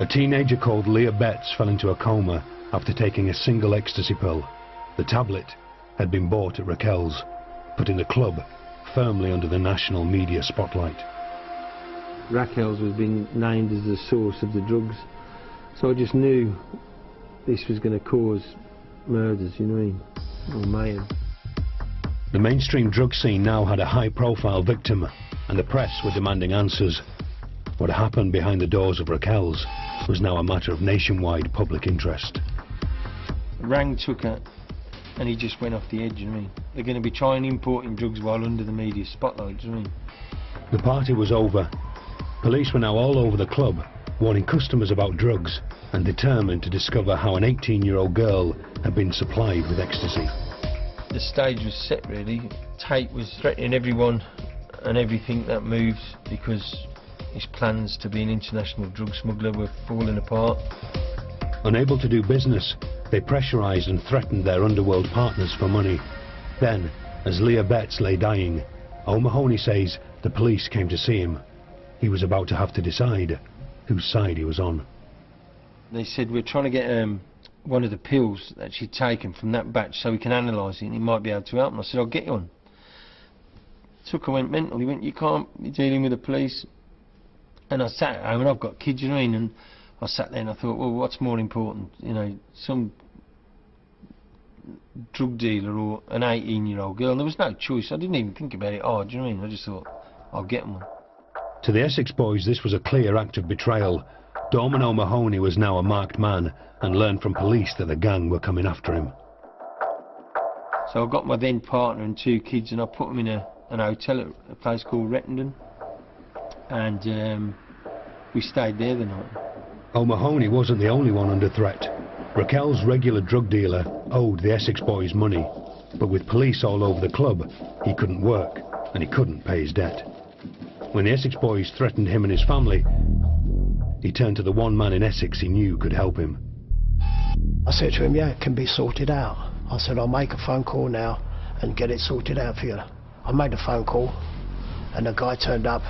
A teenager called Leah Betts fell into a coma after taking a single ecstasy pill. The tablet had been bought at Raquel's, putting the club firmly under the national media spotlight. Raquel's was being named as the source of the drugs, so I just knew this was going to cause murders, you know what I mean, or mayhem. The mainstream drug scene now had a high-profile victim, and the press were demanding answers. What happened behind the doors of Raquel's was now a matter of nationwide public interest. Rang Tucker, and he just went off the edge, you know what I mean. They're going to be trying importing drugs while under the media spotlight, you know what I mean. The party was over. Police were now all over the club, warning customers about drugs and determined to discover how an 18-year-old girl had been supplied with ecstasy. The stage was set, really. Tate was threatening everyone and everything that moved because his plans to be an international drug smuggler were falling apart. Unable to do business, they pressurised and threatened their underworld partners for money. Then, as Leah Betts lay dying, O'Mahony says the police came to see him. He was about to have to decide whose side he was on. They said, we're trying to get one of the pills that she'd taken from that batch so we can analyse it and he might be able to help. And I said, I'll get you one. Tucker went mental. He went, you can't be dealing with the police. And I sat at home, and I've got kids, you know what I mean, and I sat there and I thought, well, what's more important? You know, some drug dealer or an 18-year-old girl, and there was no choice. I didn't even think about it hard, do you know what I mean? I just thought, I'll get them one. To the Essex boys, this was a clear act of betrayal. Dorman O'Mahony was now a marked man and learned from police that the gang were coming after him. So I got my then partner and 2 kids, and I put them in an hotel at a place called Rettendon, and we stayed there the night. O'Mahony wasn't the only one under threat. Raquel's regular drug dealer owed the Essex boys money, but with police all over the club, he couldn't work and he couldn't pay his debt. When the Essex boys threatened him and his family, he turned to the one man in Essex he knew could help him. I said to him, yeah, it can be sorted out. I said, I'll make a phone call now and get it sorted out for you. I made a phone call and a guy turned up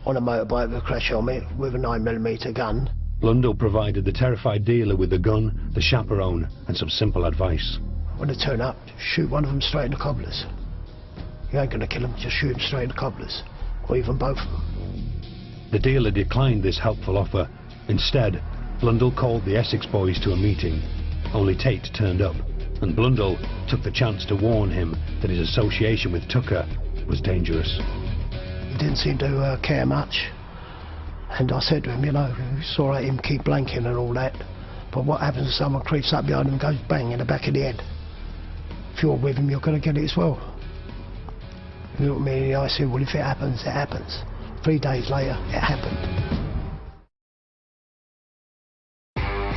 on a motorbike with a crash helmet with a 9mm gun. Blundell provided the terrified dealer with the gun, the chaperone and some simple advice. When they turn up, shoot one of them straight in the cobblers. You ain't gonna kill them, just shoot them straight in the cobblers, or even both of them. The dealer declined this helpful offer. Instead, Blundell called the Essex boys to a meeting. Only Tate turned up, and Blundell took the chance to warn him that his association with Tucker was dangerous. He didn't seem to care much, and I said to him, you know, it's all right him keep blanking and all that, but what happens if someone creeps up behind him and goes bang in the back of the head? If you're with him, you're going to get it as well. You know what I mean? I said, well, if it happens, it happens. 3 days later, it happened.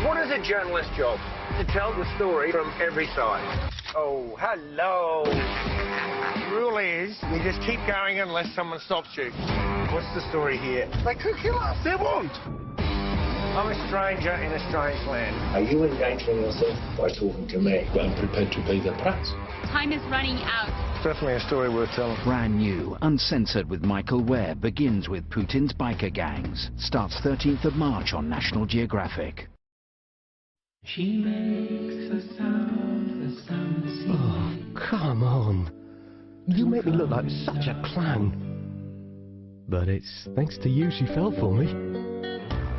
What is a journalist's job? To tell the story from every side. Oh, hello. The rule is, you just keep going unless someone stops you. What's the story here? They could kill us. They won't. I'm a stranger in a strange land. Are you endangering yourself by talking to me? I'm prepared to pay the price. Time is running out. It's definitely a story worth telling. Brand new, uncensored with Michael Ware begins with Putin's biker gangs. Starts 13th of March on National Geographic. She makes the sound Oh, come on. You make me look like such a clown. But it's thanks to you she fell for me.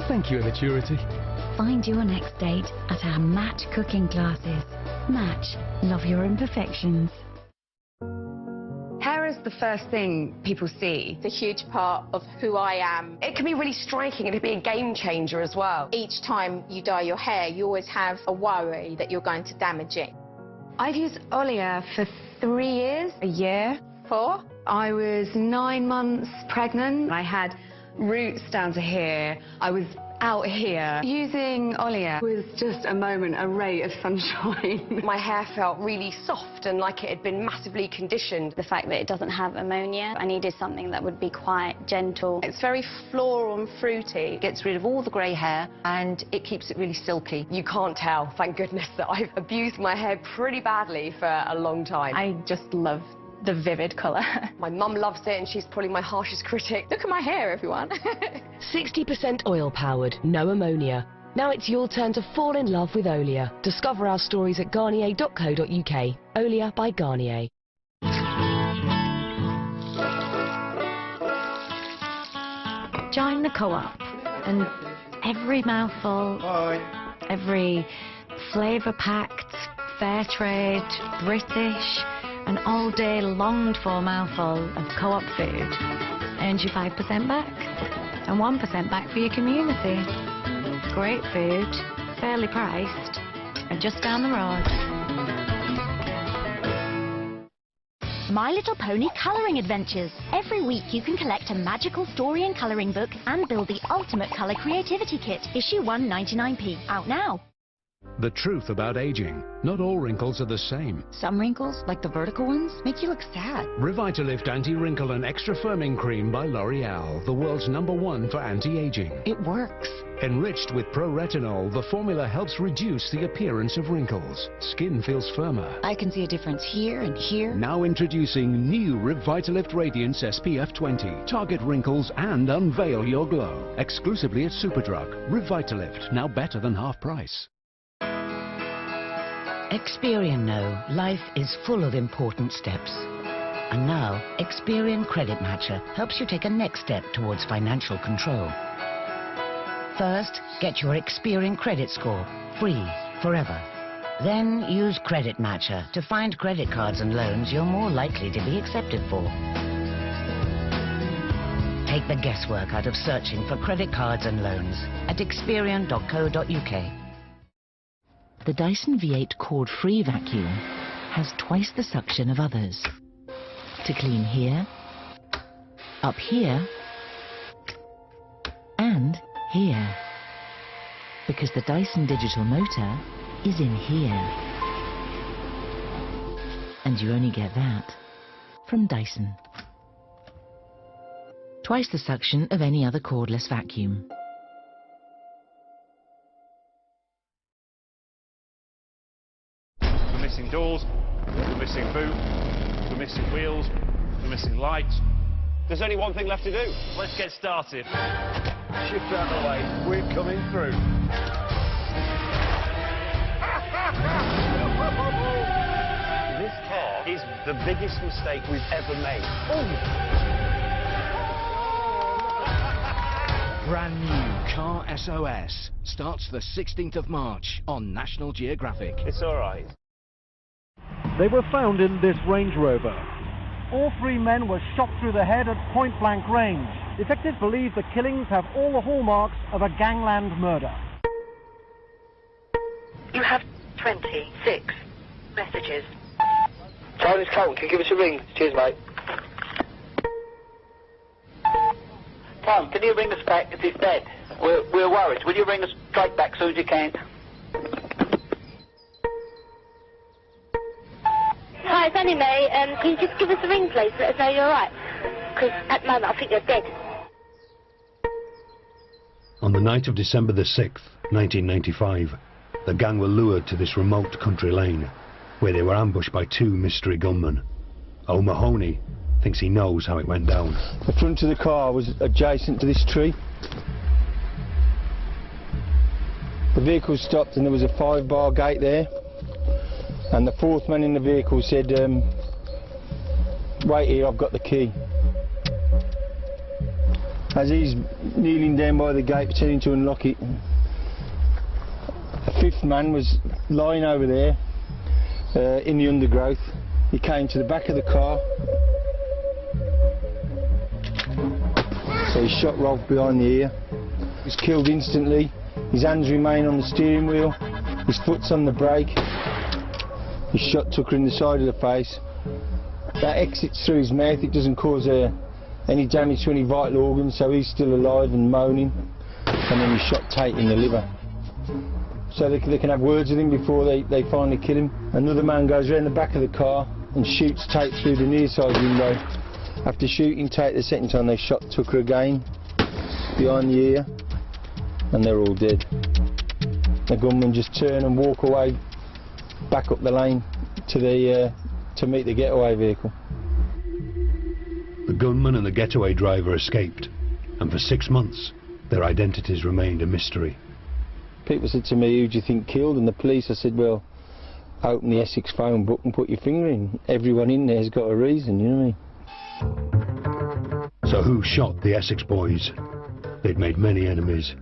Thank you, immaturity. Find your next date at our Match cooking classes. Match. Love your imperfections. Hair is the first thing people see. It's a huge part of who I am. It can be really striking and it can be a game changer as well. Each time you dye your hair, you always have a worry that you're going to damage it. I've used Olia for 3 years. A year. 4. I was 9 months pregnant. I had roots down to here. I was out here. Using Olia was just a moment, a ray of sunshine. My hair felt really soft and like it had been massively conditioned. The fact that it doesn't have ammonia, I needed something that would be quite gentle. It's very floral and fruity. It gets rid of all the grey hair and it keeps it really silky. You can't tell, thank goodness, that I've abused my hair pretty badly for a long time. I just love the vivid colour. My mum loves it and she's probably my harshest critic. Look at my hair, everyone. 60% oil-powered, no ammonia. Now it's your turn to fall in love with Olia. Discover our stories at garnier.co.uk. Olia by Garnier. Join the co-op and every mouthful, every flavour-packed, fair trade, British, an all-day longed-for mouthful of co-op food earns you 5% back and 1% back for your community. Great food, fairly priced, and just down the road. My Little Pony Colouring Adventures. Every week you can collect a magical story and colouring book and build the ultimate colour creativity kit. Issue 1 99p. Out now. The truth about aging. Not all wrinkles are the same. Some wrinkles, like the vertical ones, make you look sad. Revitalift Anti-Wrinkle and Extra Firming Cream by L'Oreal, the world's #1 for anti-aging. It works. Enriched with pro-retinol, the formula helps reduce the appearance of wrinkles. Skin feels firmer. I can see a difference here and here. Now introducing new Revitalift Radiance SPF 20. Target wrinkles and unveil your glow. Exclusively at Superdrug. Revitalift, now better than half price. Experian know life is full of important steps. And now, Experian Credit Matcher helps you take a next step towards financial control. First, get your Experian credit score, free, forever. Then use Credit Matcher to find credit cards and loans you're more likely to be accepted for. Take the guesswork out of searching for credit cards and loans at Experian.co.uk. The Dyson V8 cord-free vacuum has twice the suction of others. To clean here, up here, and here. Because the Dyson digital motor is in here. And you only get that from Dyson. Twice the suction of any other cordless vacuum. We're missing doors, we're missing boot, we're missing wheels, we're missing lights. There's only one thing left to do. Let's get started. Shift out of the way, we're coming through. This car is the biggest mistake we've ever made. Oh. Brand new Car SOS starts the 16th of March on National Geographic. It's all right. They were found in this Range Rover. All three men were shot through the head at point-blank range. Detectives believe the killings have all the hallmarks of a gangland murder. You have 26 messages. Charlie's Colton, can you give us a ring? Cheers, mate. Tom, can you ring us back if he's dead? We're worried. Will you ring us straight back as soon as you can? Hi, it's Annie Mae. Can you just give us a ring, please? Let us know you're alright. Because at the moment I think you're dead. On the night of December the 6th, 1995, the gang were lured to this remote country lane, where they were ambushed by two mystery gunmen. O'Mahony thinks he knows how it went down. The front of the car was adjacent to this tree. The vehicle stopped and there was a 5-bar gate there. And the fourth man in the vehicle said, wait here, I've got the key. As he's kneeling down by the gate pretending to unlock it, a fifth man was lying over there in the undergrowth. He came to the back of the car. So he shot Rolf behind the ear. He was killed instantly. His hands remain on the steering wheel. His foot's on the brake. He shot Tucker in the side of the face. That exits through his mouth. It doesn't cause any damage to any vital organs, so he's still alive and moaning. And then he shot Tate in the liver. So they can have words with him before they finally kill him. Another man goes around the back of the car and shoots Tate through the near side window. After shooting Tate the second time, they shot Tucker again behind the ear, and they're all dead. The gunmen just turn and walk away, back up the lane to meet the getaway vehicle. The gunman and the getaway driver escaped, and for 6 months, their identities remained a mystery. People said to me, who do you think killed? And the police, I said, well, open the Essex phone book and put your finger in. Everyone in there's got a reason, you know what I mean? So who shot the Essex boys? They'd made many enemies.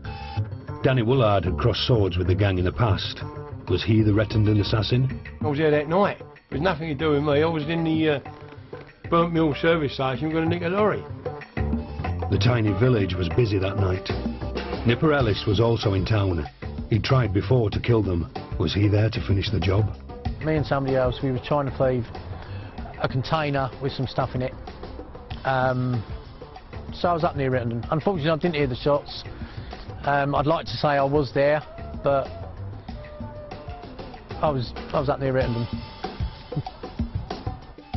Danny Woolard had crossed swords with the gang in the past. Was he the Rettendon assassin? I was there that night. It was nothing to do with me. I was in the Burnt Mill service station going to nick a lorry. The tiny village was busy that night. Nipper Ellis was also in town. He'd tried before to kill them. Was he there to finish the job? Me and somebody else, we were trying to leave a container with some stuff in it. So I was up near Rettendon. Unfortunately, I didn't hear the shots. I'd like to say I was there, but I was up near Rettendon.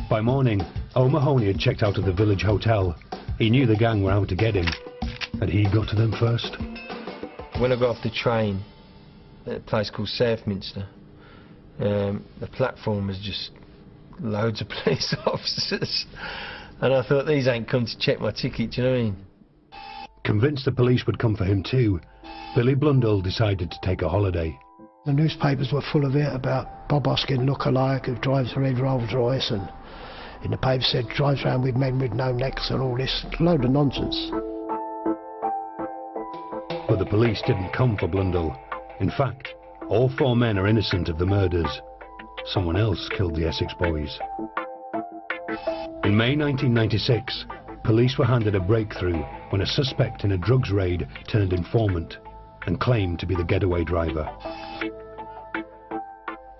By morning, O'Mahony had checked out of the village hotel. He knew the gang were out to get him. Had he got to them first? When I got off the train at a place called Southminster, the platform was just loads of police officers. And I thought, these ain't come to check my ticket, do you know what I mean? Convinced the police would come for him too, Billy Blundell decided to take a holiday. The newspapers were full of it about Bob Hoskin look-alike who drives a red Rolls Royce, and in the paper said drives around with men with no necks and all this load of nonsense. But the police didn't come for Blundell. In fact, All 4 men are innocent of the murders. Someone else killed the Essex boys. In May 1996, police were handed a breakthrough when a suspect in a drugs raid turned informant and claimed to be the getaway driver.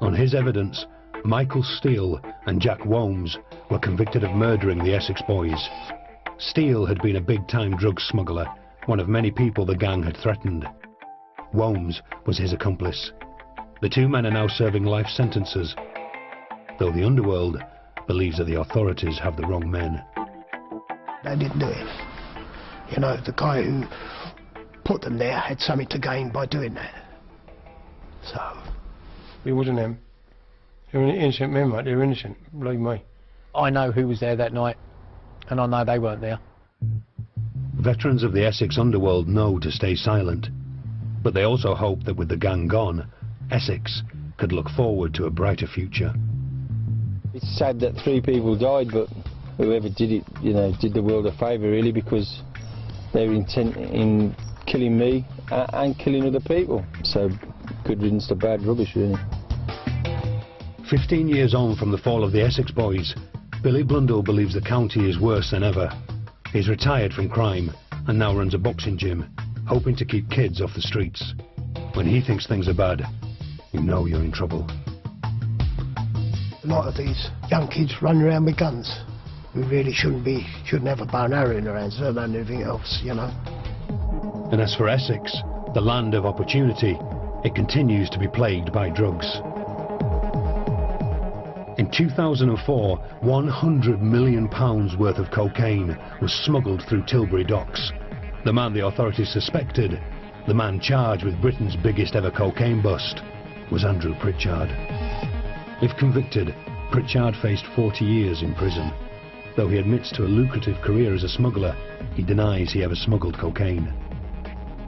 On his evidence, Michael Steele and Jack Womes were convicted of murdering the Essex boys. Steele had been a big-time drug smuggler, one of many people the gang had threatened. Womes was his accomplice. The 2 men are now serving life sentences, though the Underworld believes that the authorities have the wrong men. They didn't do it. You know, the guy who put them there had something to gain by doing that. So... It wasn't them. They were innocent men, mate. They were innocent, believe me. I know who was there that night, and I know they weren't there. Veterans of the Essex Underworld know to stay silent, but they also hope that with the gang gone, Essex could look forward to a brighter future. It's sad that 3 people died, but whoever did it, you know, did the world a favour really, because they were intent in killing me and killing other people. So good riddance to bad rubbish, really. 15 years on from the fall of the Essex boys, Billy Blundell believes the county is worse than ever. He's retired from crime and now runs a boxing gym, hoping to keep kids off the streets. When he thinks things are bad, you know you're in trouble. A lot of these young kids running around with guns. We really shouldn't have a bow and arrow in our hands, let alone anything else, you know. And as for Essex, the land of opportunity, it continues to be plagued by drugs. In 2004, £100 million worth of cocaine was smuggled through Tilbury docks. The man the authorities suspected, the man charged with Britain's biggest ever cocaine bust, was Andrew Pritchard. If convicted, Pritchard faced 40 years in prison. Though he admits to a lucrative career as a smuggler, he denies he ever smuggled cocaine.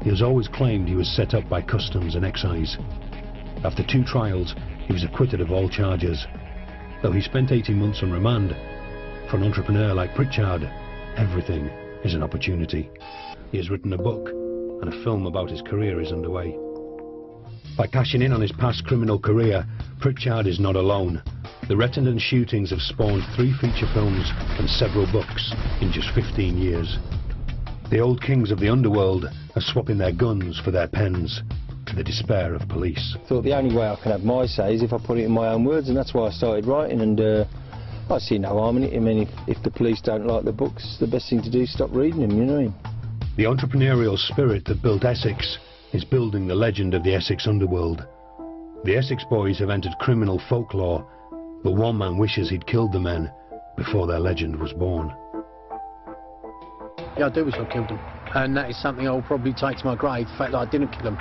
He has always claimed he was set up by customs and excise. After 2 trials, he was acquitted of all charges. Though he spent 18 months on remand, for an entrepreneur like Pritchard, everything is an opportunity. He has written a book, and a film about his career is underway. By cashing in on his past criminal career, Pritchard is not alone. The Rettendon shootings have spawned 3 feature films and several books in just 15 years. The old kings of the underworld are swapping their guns for their pens, to the despair of police. I thought the only way I can have my say is if I put it in my own words, and that's why I started writing, and I see no harm in it. I mean, if the police don't like the books, the best thing to do is stop reading them, you know what I mean? The entrepreneurial spirit that built Essex is building the legend of the Essex Underworld. The Essex boys have entered criminal folklore, but one man wishes he'd killed the men before their legend was born. Yeah, I do wish I killed them, and that is something I'll probably take to my grave, the fact that I didn't kill them,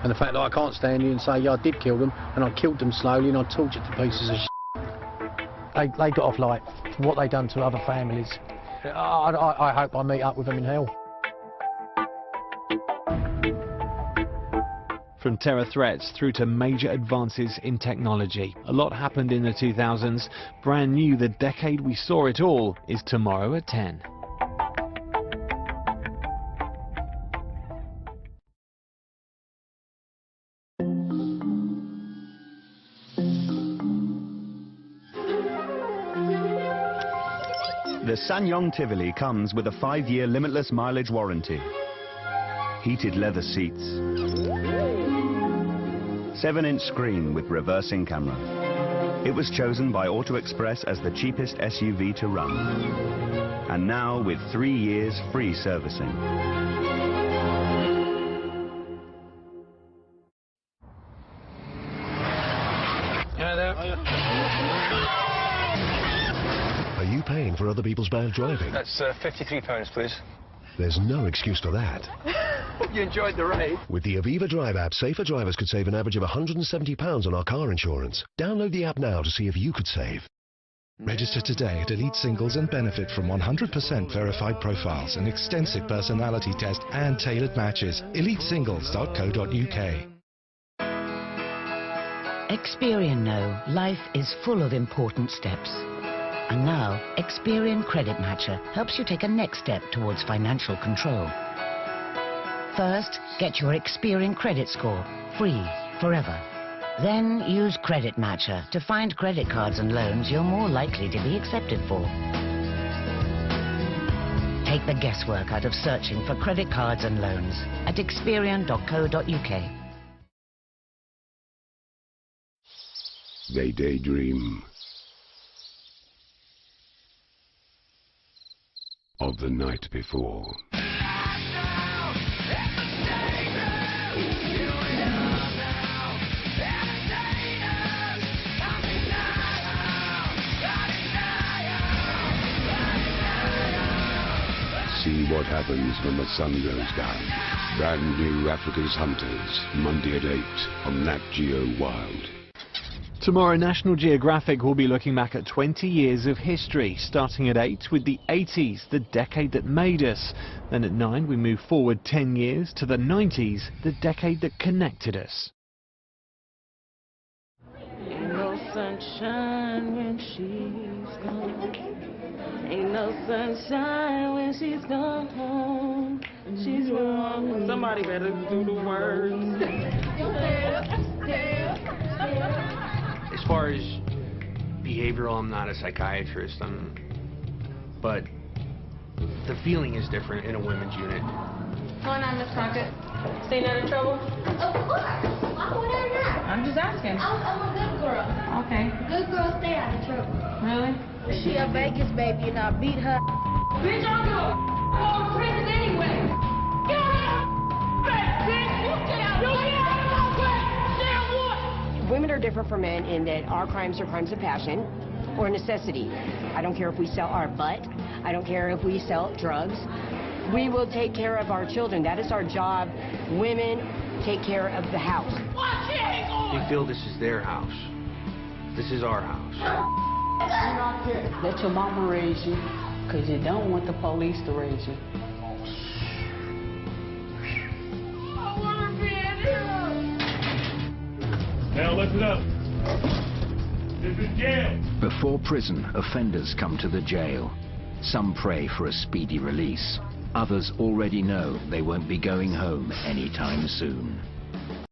and the fact that I can't stand here and say, yeah, I did kill them, and I killed them slowly and I tortured to pieces of shit. They got off light for what they done to other families. I hope I meet up with them in hell. From terror threats through to major advances in technology, a lot happened in the 2000s. Brand new, the decade we saw it all is tomorrow at 10. The SsangYong Tivoli comes with a 5-year limitless mileage warranty. Heated leather seats. 7-inch screen with reversing camera. It was chosen by Auto Express as the cheapest SUV to run. And now with 3 years free servicing. Are you paying for other people's bad driving? That's £53, please. There's no excuse for that. Hope you enjoyed the ride. With the Aviva Drive app, safer drivers could save an average of £170 on our car insurance. Download the app now to see if you could save. Register today at Elite Singles and benefit from 100% verified profiles, an extensive personality test and tailored matches. EliteSingles.co.uk. Experian know life is full of important steps. And now, Experian Credit Matcher helps you take a next step towards financial control. First, get your Experian credit score, free, forever. Then use Credit Matcher to find credit cards and loans you're more likely to be accepted for. Take the guesswork out of searching for credit cards and loans at Experian.co.uk. They daydream of the night before. See what happens when the sun goes down. Brand new Africa's Hunters, Monday at 8 on Nat Geo Wild. Tomorrow, National Geographic will be looking back at 20 years of history, starting at 8 with the 80s, the decade that made us. Then at 9, we move forward 10 years to the 90s, the decade that connected us. Ain't no sunshine when she's gone. Ain't no sunshine when she's gone home. She's wrong. Somebody better do the words. As far as behavioral, I'm not a psychiatrist, but the feeling is different in a women's unit. Going on, Miss Crockett. Staying out of trouble? Of course. Why would I not? I'm just asking. I'm a good girl. Okay. Good girls stay out of trouble. Really? She a Vegas baby and I beat her. Bitch, I'm going to prison anyway. Get out of bitch. You get out of Women are different from men in that our crimes are crimes of passion or necessity. I don't care if we sell our butt. I don't care if we sell drugs. We will take care of our children. That is our job. Women take care of the house. They feel this is their house. This is our house. Let your mama raise you, because you don't want the police to raise you. Now listen up. This is jail. Before prison, offenders come to the jail. Some pray for a speedy release. Others already know they won't be going home anytime soon.